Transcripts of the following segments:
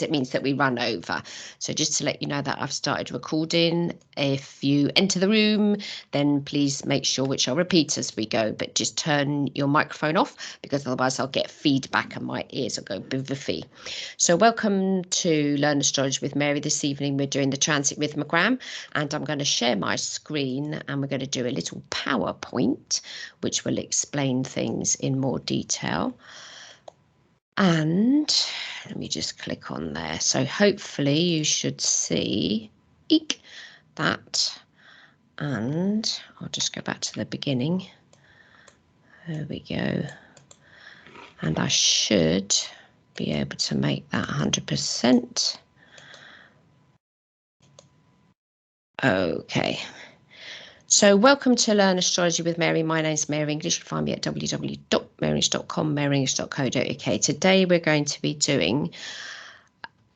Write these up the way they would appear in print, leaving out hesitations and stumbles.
because it means that we run over. So just to let you know that I've started recording. If you enter the room, then please make sure, which I'll repeat as we go, but just turn your microphone off, because otherwise I'll get feedback and my ears will go biffy. So welcome to Learn Astrology with Mary. This evening we're doing the transit rhythmogram, and I'm going to share my screen and we're going to do a little PowerPoint which will explain things in more detail. And let me just click on there. So hopefully you should see that. And I'll just go back to the beginning. There we go. And I should be able to make that 100%. Okay. So welcome to Learn Astrology with Mary. My name's Mary English. You can find me at www.maryenglish.com, maryenglish.co.uk. Today we're going to be doing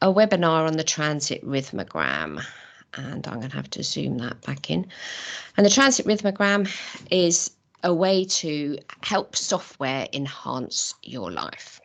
a webinar on the transit rhythmogram. And I'm going to have to zoom that back in. And the transit rhythmogram is a way to help software enhance your life.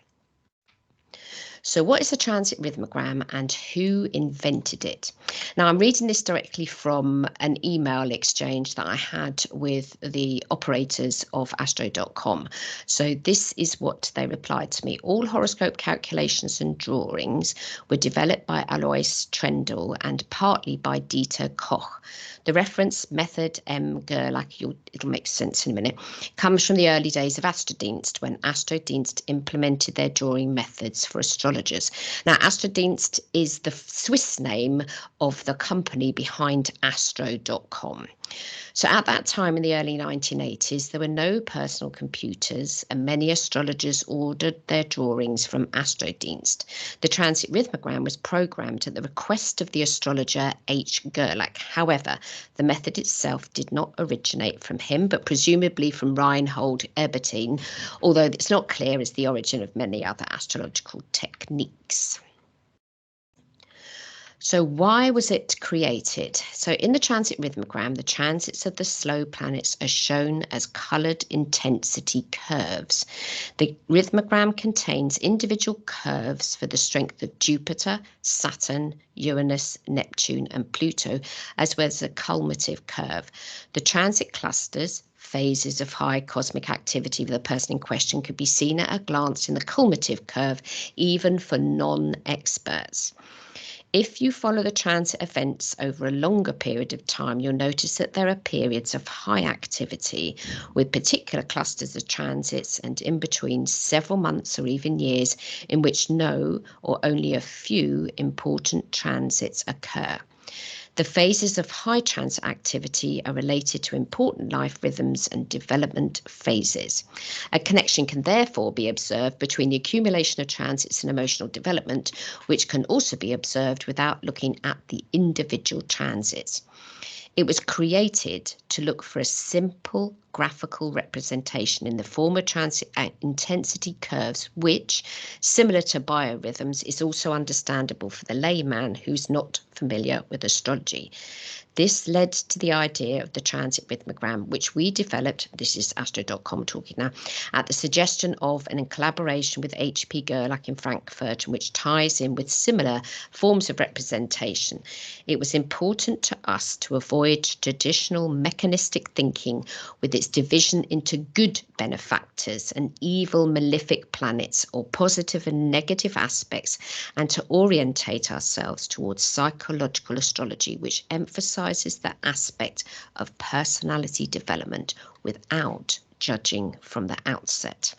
So what is the transit rhythmogram and who invented it? Now, I'm reading this directly from an email exchange that I had with the operators of astro.com. So this is what they replied to me. All horoscope calculations and drawings were developed by Alois Trendle and partly by Dieter Koch. The reference method M. Gerlach, it'll make sense in a minute, comes from the early days of Astrodienst, when Astrodienst implemented their drawing methods for astrologers. Now, Astrodienst is the Swiss name of the company behind astro.com. So at that time in the early 1980s, there were no personal computers and many astrologers ordered their drawings from Astrodienst. The transit rhythmogram was programmed at the request of the astrologer H. Gerlach. However, the method itself did not originate from him, but presumably from Reinhold Ebertin, although it's not clear as the origin of many other astrological techniques. So why was it created? So in the transit rhythmogram, the transits of the slow planets are shown as coloured intensity curves. The rhythmogram contains individual curves for the strength of Jupiter, Saturn, Uranus, Neptune and Pluto, as well as a cumulative curve. The transit clusters, phases of high cosmic activity for the person in question, could be seen at a glance in the cumulative curve, even for non-experts. If you follow the transit events over a longer period of time, you'll notice that there are periods of high activity with particular clusters of transits, and in between several months or even years in which no or only a few important transits occur. The phases of high transit activity are related to important life rhythms and development phases. A connection can therefore be observed between the accumulation of transits and emotional development, which can also be observed without looking at the individual transits. It was created to look for a simple graphical representation in the form of transit intensity curves, which, similar to biorhythms, is also understandable for the layman who's not familiar with astrology. This led to the idea of the transit rhythmogram, which we developed, this is astro.com talking now, at the suggestion of and in collaboration with H.P. Gerlach in Frankfurt, which ties in with similar forms of representation. It was important to us to avoid traditional mechanistic thinking with its division into good benefactors and evil malefic planets, or positive and negative aspects, and to orientate ourselves towards psychological astrology, which emphasizes the aspect of personality development without judging from the outset.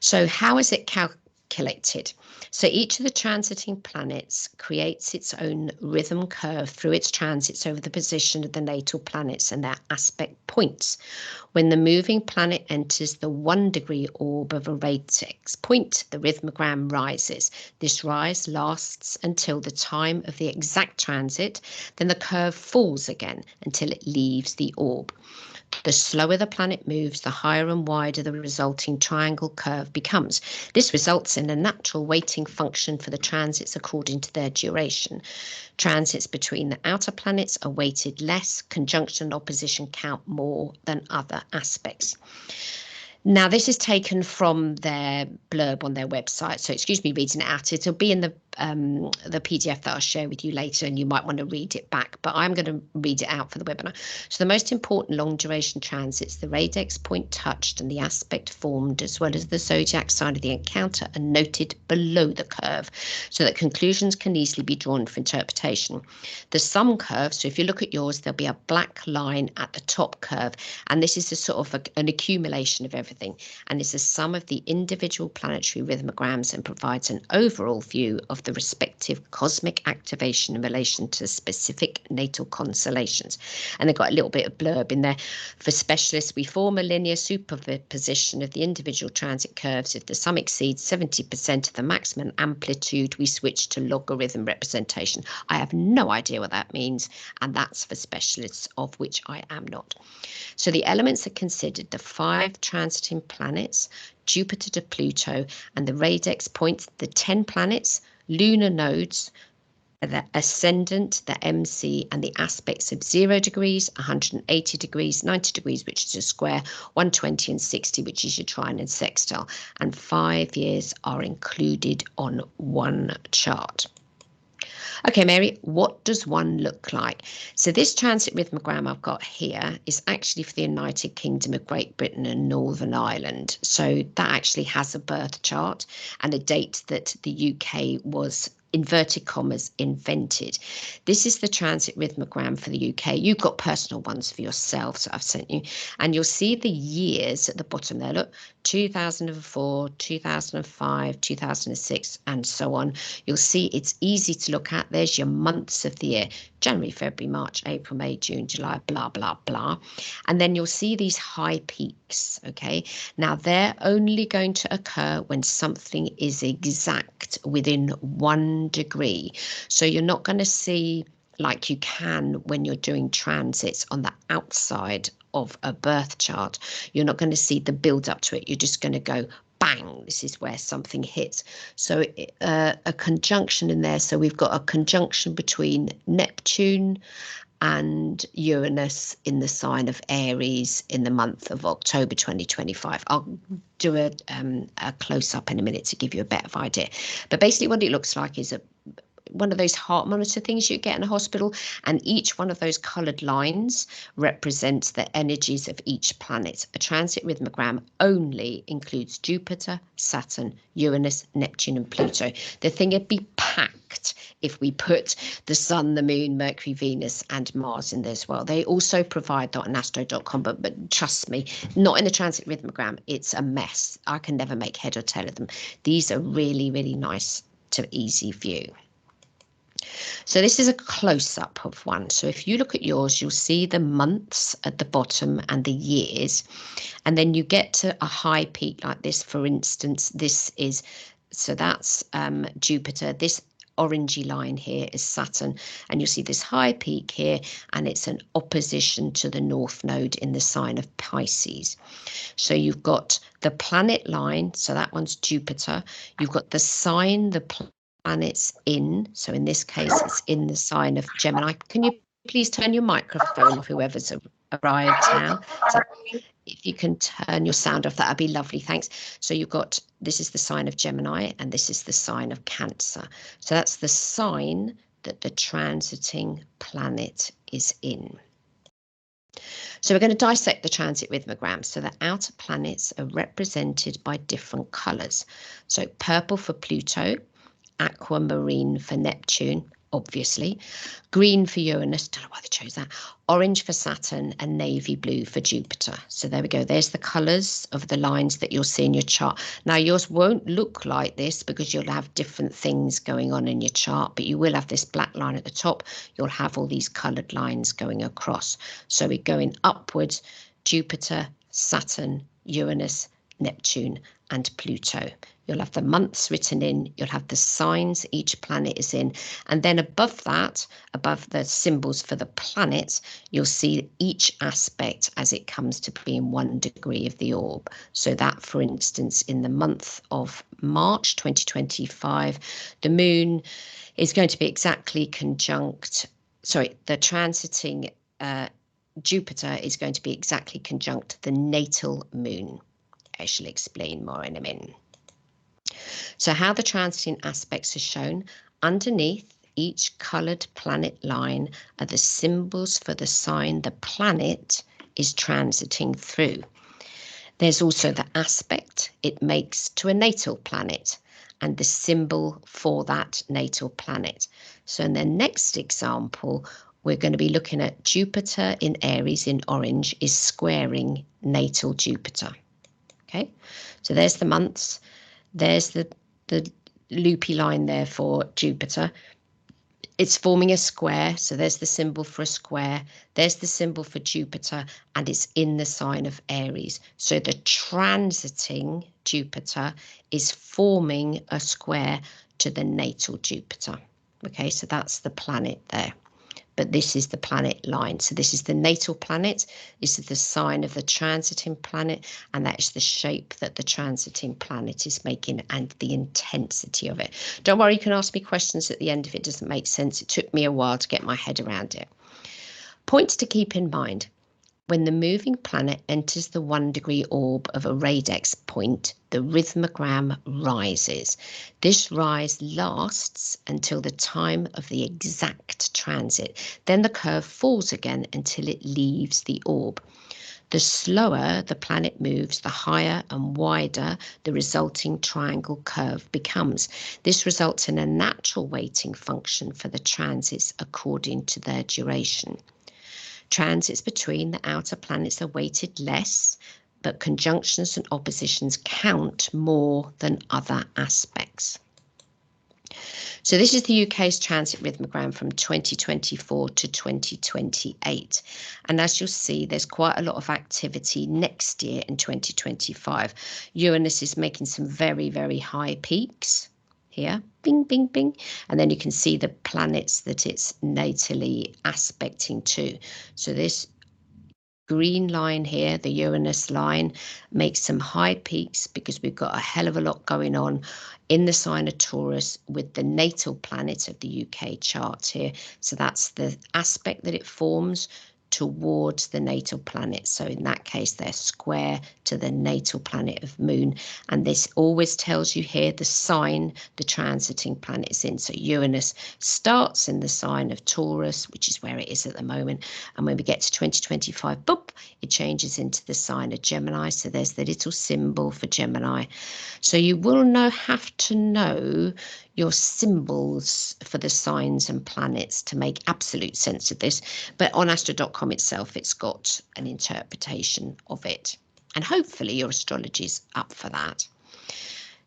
So how is it calculated? So each of the transiting planets creates its own rhythm curve through its transits over the position of the natal planets and their aspect points. When the moving planet enters the 1-degree orb of a vertex point, the rhythmogram rises. This rise lasts until the time of the exact transit, then the curve falls again until it leaves the orb. The slower the planet moves, the higher and wider the resulting triangle curve becomes. This results in a natural weighting function for the transits according to their duration. Transits between the outer planets are weighted less, conjunction and opposition count more than other aspects. Now, this is taken from their blurb on their website, so excuse me reading it out. It'll be in the PDF that I'll share with you later, and you might want to read it back, but I'm going to read it out for the webinar. So the most important long duration transits, the radix point touched and the aspect formed, as well as the zodiac sign of the encounter, are noted below the curve, so that conclusions can easily be drawn for interpretation. The sum curve, so if you look at yours, there'll be a black line at the top curve, and this is a sort of an accumulation of everything, and is the sum of the individual planetary rhythmograms and provides an overall view of the respective cosmic activation in relation to specific natal constellations. And they've got a little bit of blurb in there. For specialists, we form a linear superposition of the individual transit curves. If the sum exceeds 70% of the maximum amplitude, we switch to logarithm representation. I have no idea what that means, and that's for specialists, of which I am not. So the elements are considered the 5 transiting planets, Jupiter to Pluto, and the radix points, the 10 planets, lunar nodes, the ascendant, the MC, and the aspects of 0 degrees, 180 degrees, 90 degrees, which is a square, 120 and 60, which is your trine and sextile. And 5 years are included on one chart. Okay, Mary, what does one look like? So this transit rhythmogram I've got here is actually for the United Kingdom of Great Britain and Northern Ireland. So that actually has a birth chart and a date that the UK was, inverted commas, invented. This is the transit rhythmogram for the UK. You've got personal ones for yourselves that I've sent you, and you'll see the years at the bottom there. Look, 2004, 2005, 2006, and so on. You'll see it's easy to look at. There's your months of the year: January, February, March, April, May, June, July, blah, blah, blah. And then you'll see these high peaks, okay? Now, they're only going to occur when something is exact within 1 degree. So you're not going to see, like you can when you're doing transits on the outside of a birth chart, you're not going to see the build up to it. You're just going to go bang, this is where something hits. So a conjunction in there. So we've got a conjunction between Neptune and Uranus in the sign of Aries in the month of October 2025. I'll do a close-up in a minute to give you a better idea. But basically what it looks like is one of those heart monitor things you get in a hospital, and each one of those coloured lines represents the energies of each planet. A transit rhythmogram only includes Jupiter, Saturn, Uranus, Neptune and Pluto. The thing would be packed if we put the Sun, the Moon, Mercury, Venus and Mars in there as well. They also provide that on astro.com, but trust me, not in the transit rhythmogram. It's a mess. I can never make head or tail of them. These are really, really nice to easy view. So this is a close-up of one. So if you look at yours, you'll see the months at the bottom and the years, and then you get to a high peak like this. For instance, this is, so that's Jupiter. This orangey line here is Saturn, and you'll see this high peak here, and it's an opposition to the North Node in the sign of Pisces. So you've got the planet line, so that one's Jupiter. You've got the sign, the planets in, so in this case it's in the sign of Gemini. Can you please turn your microphone off, whoever's arrived now? So if you can turn your sound off, that'd be lovely, thanks. So you've got, this is the sign of Gemini and this is the sign of Cancer. So that's the sign that the transiting planet is in. So we're going to dissect the transit rhythmogram. So the outer planets are represented by different colours. So purple for Pluto, aquamarine for Neptune, obviously, green for Uranus, don't know why they chose that, orange for Saturn and navy blue for Jupiter. So there we go, there's the colours of the lines that you'll see in your chart. Now yours won't look like this because you'll have different things going on in your chart, but you will have this black line at the top, you'll have all these coloured lines going across. So we're going upwards: Jupiter, Saturn, Uranus, Neptune and Pluto. You'll have the months written in, you'll have the signs each planet is in, and then above that, above the symbols for the planets, you'll see each aspect as it comes to being 1 degree of the orb. So that, for instance, in the month of March 2025, the moon is going to be exactly conjunct, sorry, the transiting Jupiter is going to be exactly conjunct the natal moon I shall explain more in a minute. So how the transiting aspects are shown, underneath each coloured planet line are the symbols for the sign the planet is transiting through. There's also the aspect it makes to a natal planet and the symbol for that natal planet. So in the next example, we're going to be looking at Jupiter in Aries in orange is squaring natal Jupiter. Okay, so there's the months, there's the loopy line there for Jupiter. It's forming a square, so there's the symbol for a square, there's the symbol for Jupiter, and it's in the sign of Aries. So the transiting Jupiter is forming a square to the natal Jupiter. Okay, so that's the planet there. But this is the planet line. So this is the natal planet, this is the sign of the transiting planet, and that is the shape that the transiting planet is making and the intensity of it. Don't worry, you can ask me questions at the end if it doesn't make sense. It took me a while to get my head around it. Points to keep in mind. When the moving planet enters the 1-degree orb of a radix point, the rhythmogram rises. This rise lasts until the time of the exact transit. Then the curve falls again until it leaves the orb. The slower the planet moves, the higher and wider the resulting triangle curve becomes. This results in a natural weighting function for the transits according to their duration. Transits between the outer planets are weighted less, but conjunctions and oppositions count more than other aspects. So this is the UK's transit rhythmogram from 2024 to 2028. And as you'll see, there's quite a lot of activity next year in 2025. Uranus is making some very, very high peaks here, bing, bing, bing. And then you can see the planets that it's natally aspecting to. So this green line here, the Uranus line, makes some high peaks because we've got a hell of a lot going on in the sign of Taurus with the natal planet of the UK chart here. So that's the aspect that it forms towards the natal planet. So in that case, they're square to the natal planet of Moon. And this always tells you here the sign the transiting planet is in. So Uranus starts in the sign of Taurus, which is where it is at the moment. And when we get to 2025, boop, it changes into the sign of Gemini. So there's the little symbol for Gemini. So you will have to know your symbols for the signs and planets to make absolute sense of this. But on astro.com itself, it's got an interpretation of it. And hopefully your astrology is up for that.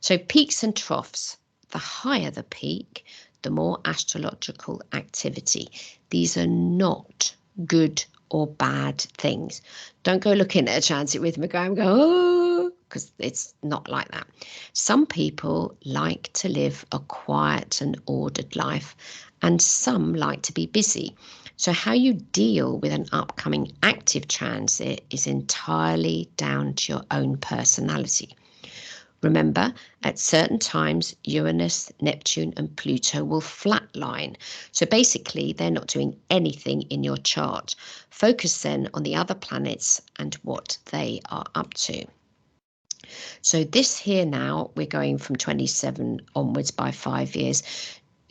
So peaks and troughs. The higher the peak, the more astrological activity. These are not good or bad things. Don't go looking at a transit rhythmogram and go, oh, because it's not like that. Some people like to live a quiet and ordered life, and some like to be busy. So how you deal with an upcoming active transit is entirely down to your own personality. Remember, at certain times, Uranus, Neptune and Pluto will flatline. So basically, they're not doing anything in your chart. Focus then on the other planets and what they are up to. So this here now, we're going from 27 onwards by 5 years,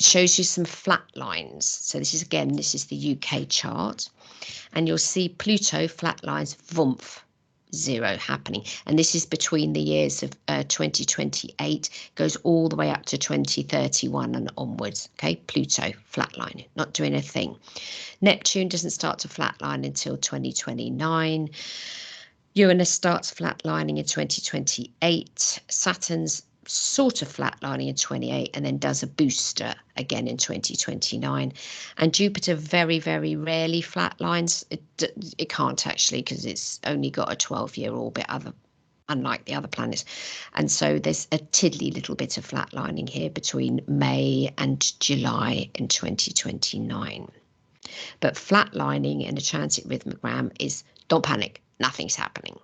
shows you some flat lines. So this is the UK chart. And you'll see Pluto flat lines, vumph, 0 happening. And this is between the years of 2028, goes all the way up to 2031 and onwards. Okay, Pluto flatlining, not doing a thing. Neptune doesn't start to flatline until 2029. Uranus starts flatlining in 2028. Saturn's sort of flatlining in 28 and then does a booster again in 2029. And Jupiter very, very rarely flatlines. It can't actually, because it's only got a 12-year orbit, unlike the other planets. And so there's a tiddly little bit of flatlining here between May and July in 2029. But flatlining in a transit rhythmogram is, don't panic, nothing's happening.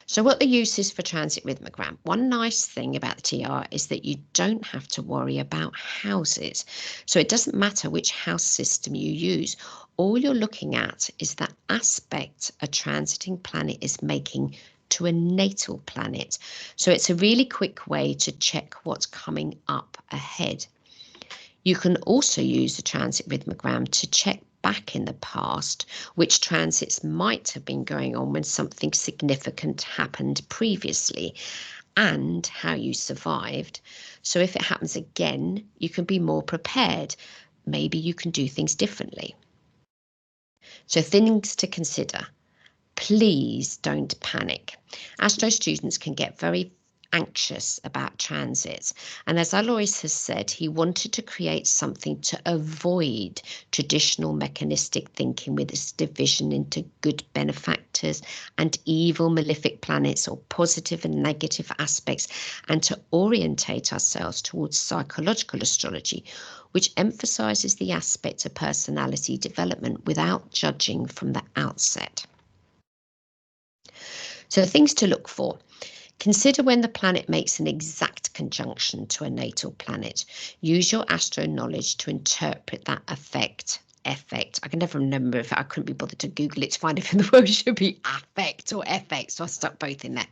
So what the use is for transit rhythmogram, one nice thing about the TR is that you don't have to worry about houses. So it doesn't matter which house system you use. All you're looking at is the aspect a transiting planet is making to a natal planet. So it's a really quick way to check what's coming up ahead. You can also use the transit rhythmogram to check back in the past which transits might have been going on when something significant happened previously and how you survived. So if it happens again, you can be more prepared. Maybe you can do things differently. So things to consider. Please don't panic. Astro students can get very anxious about transits. And as Alois has said, he wanted to create something to avoid traditional mechanistic thinking with its division into good benefactors and evil malefic planets, or positive and negative aspects, and to orientate ourselves towards psychological astrology, which emphasizes the aspect of personality development without judging from the outset. So things to look for. Consider when the planet makes an exact conjunction to a natal planet. Use your astro knowledge to interpret that effect. I can never remember if I couldn't be bothered to Google it to find if the word should be affect or effect, so I stuck both in there.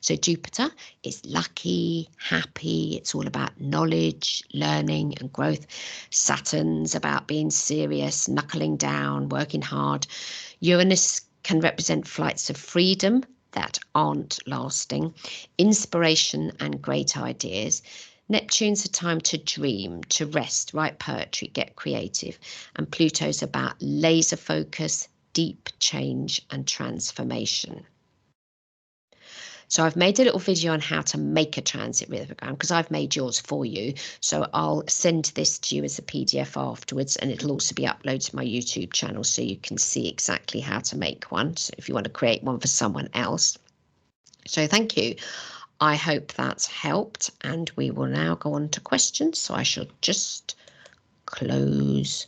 So Jupiter is lucky, happy, it's all about knowledge, learning and growth. Saturn's about being serious, knuckling down, working hard. Uranus can represent flights of freedom that aren't lasting, inspiration and great ideas. Neptune's a time to dream, to rest, write poetry, get creative. And Pluto's about laser focus, deep change and transformation. So I've made a little video on how to make a transit rhythmogram because I've made yours for you. So I'll send this to you as a PDF afterwards, and it'll also be uploaded to my YouTube channel so you can see exactly how to make one. So if you want to create one for someone else. So thank you. I hope that's helped, and we will now go on to questions. So I shall just close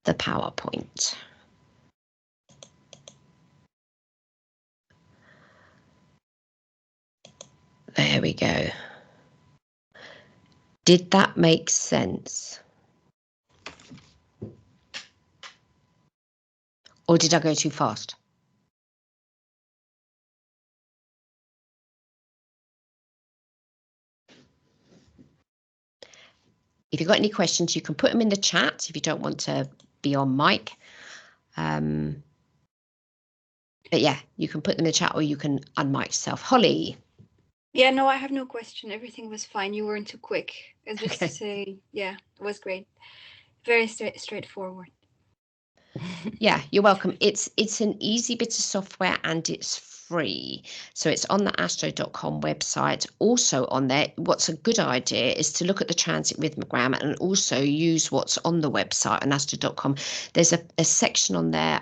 the PowerPoint. There we go. Did that make sense? Or did I go too fast? If you've got any questions, you can put them in the chat if you don't want to be on mic. But yeah, you can put them in the chat or you can unmic yourself. Holly. Yeah, no, I have no question. Everything was fine. You weren't too quick. It's just Okay. to say, yeah, it was great. Very straightforward. Yeah, you're welcome. It's an easy bit of software and it's free. So it's on the astro.com website. Also on there, what's a good idea is to look at the transit rhythmogram and also use what's on the website on astro.com. There's a section on there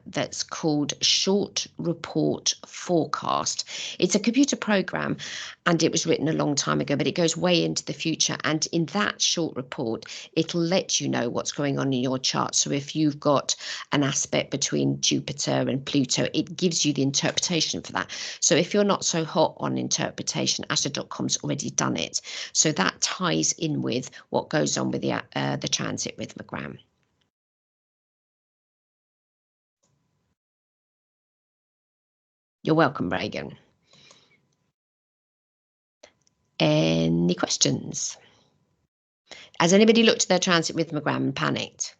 that's called Short Report Forecast. It's a computer program and it was written a long time ago, but it goes way into the future. And in that short report, it'll let you know what's going on in your chart. So if you've got an aspect between Jupiter and Pluto, it gives you the interpretation for that. So if you're not so hot on interpretation, astro.com's already done it. So that ties in with what goes on with the transit rhythmogram. You're welcome, Reagan. Any questions? Has anybody looked at their transit rhythmogram and panicked?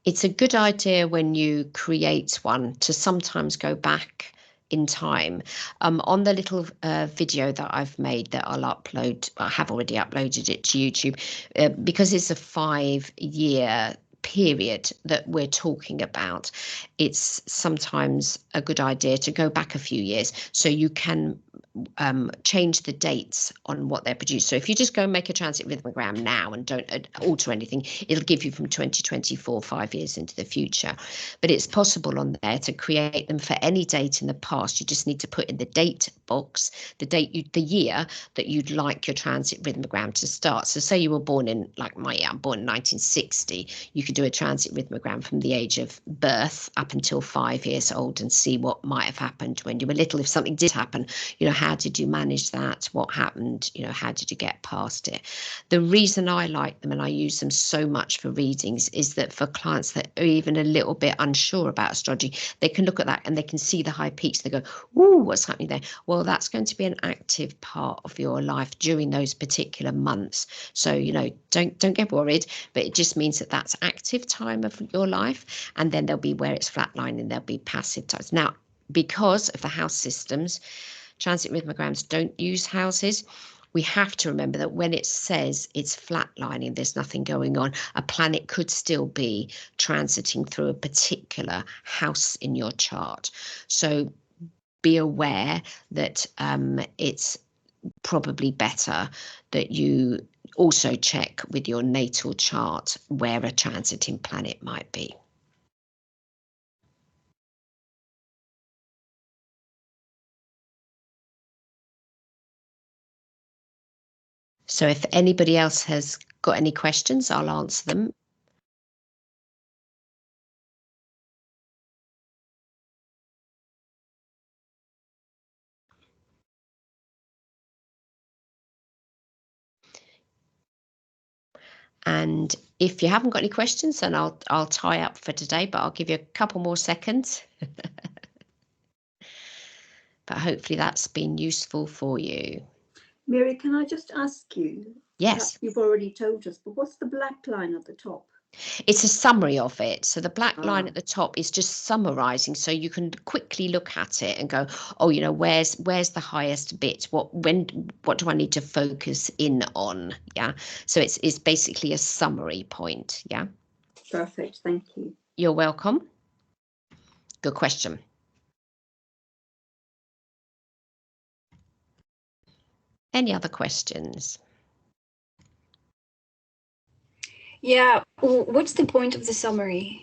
It's a good idea when you create one to sometimes go back in time. On the little video that I've made that I'll upload, I have already uploaded it to YouTube, because it's a 5-year period that we're talking about, it's sometimes a good idea to go back a few years so you can change the dates on what they're produced. So if you just go and make a transit rhythmogram now and don't alter anything, it'll give you from 2024, 5 years into the future. But it's possible on there to create them for any date in the past. You just need to put in the date box, the year that you'd like your transit rhythmogram to start. So say you were born in, like my year, I'm born in 1960, you could do a transit rhythmogram from the age of birth up until 5 years old and see what might have happened when you were little. If something did happen, how did you manage that? What happened? How did you get past it? The reason I like them and I use them so much for readings is that for clients that are even a little bit unsure about astrology, they can look at that and they can see the high peaks. They go, ooh, what's happening there? Well, that's going to be an active part of your life during those particular months. So, don't get worried, but it just means that that's active time of your life. And then there'll be where it's flatlining, there'll be passive times. Now, because of the house systems, transit rhythmograms don't use houses. We have to remember that when it says it's flatlining, there's nothing going on, a planet could still be transiting through a particular house in your chart. So be aware that it's probably better that you also check with your natal chart where a transiting planet might be. So if anybody else has got any questions, I'll answer them. And if you haven't got any questions, then I'll tie up for today, but I'll give you a couple more seconds. But hopefully that's been useful for you. Mary, can I just ask you? Yes. You've already told us, but what's the black line at the top? It's a summary of it. So the black line at the top is just summarizing. So you can quickly look at it and go, oh, where's the highest bit? What do I need to focus in on? Yeah. So it's basically a summary point. Yeah. Perfect. Thank you. You're welcome. Good question. Any other questions? Yeah, what's the point of the summary?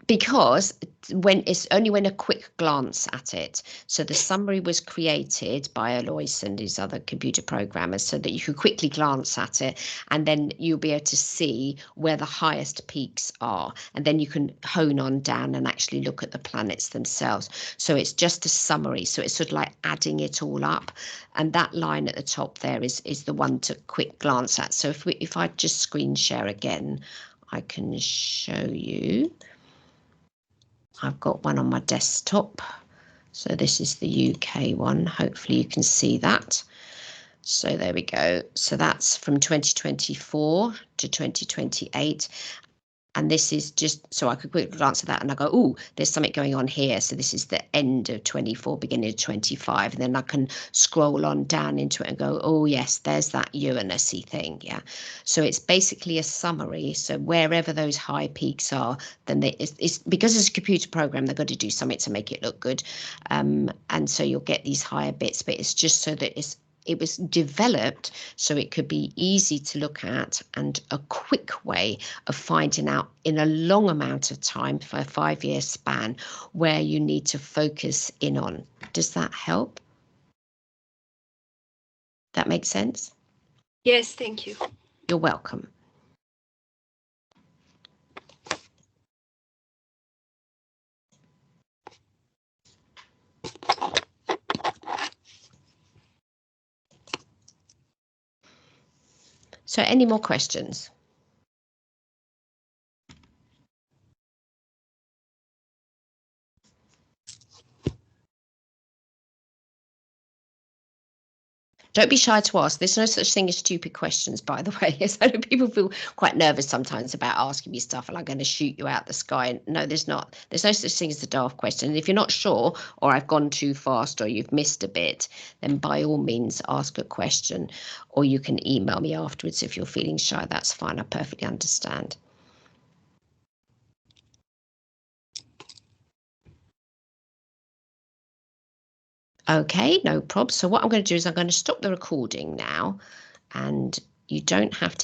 Because it's only when a quick glance at it. So the summary was created by Alois and these other computer programmers so that you could quickly glance at it and then you'll be able to see where the highest peaks are. And then you can hone on down and actually look at the planets themselves. So it's just a summary. So it's sort of like adding it all up. And that line at the top there is the one to quick glance at. So if I just screen share again, I can show you. I've got one on my desktop. So this is the UK one. Hopefully you can see that. So there we go. So that's from 2024 to 2028. And this is just so I could quickly glance at that and I go, oh, there's something going on here. So this is the end of 24, beginning of 25. And then I can scroll on down into it and go, oh, yes, there's that Uranus-y thing. Yeah. So it's basically a summary. So wherever those high peaks are, then it's because it's a computer program, they've got to do something to make it look good. And so you'll get these higher bits, but it's just so that it was developed so it could be easy to look at and a quick way of finding out in a long amount of time for a 5-year span where you need to focus in on. Does that help? That makes sense? Yes, thank you. You're welcome. So any more questions? Don't be shy to ask. There's no such thing as stupid questions, by the way. I know people feel quite nervous sometimes about asking me stuff and I'm going to shoot you out the sky. No, there's not. There's no such thing as a daft question. And if you're not sure or I've gone too fast or you've missed a bit, then by all means ask a question or you can email me afterwards if you're feeling shy. That's fine. I perfectly understand. Okay, no problem. So what I'm going to do is I'm going to stop the recording now, and you don't have to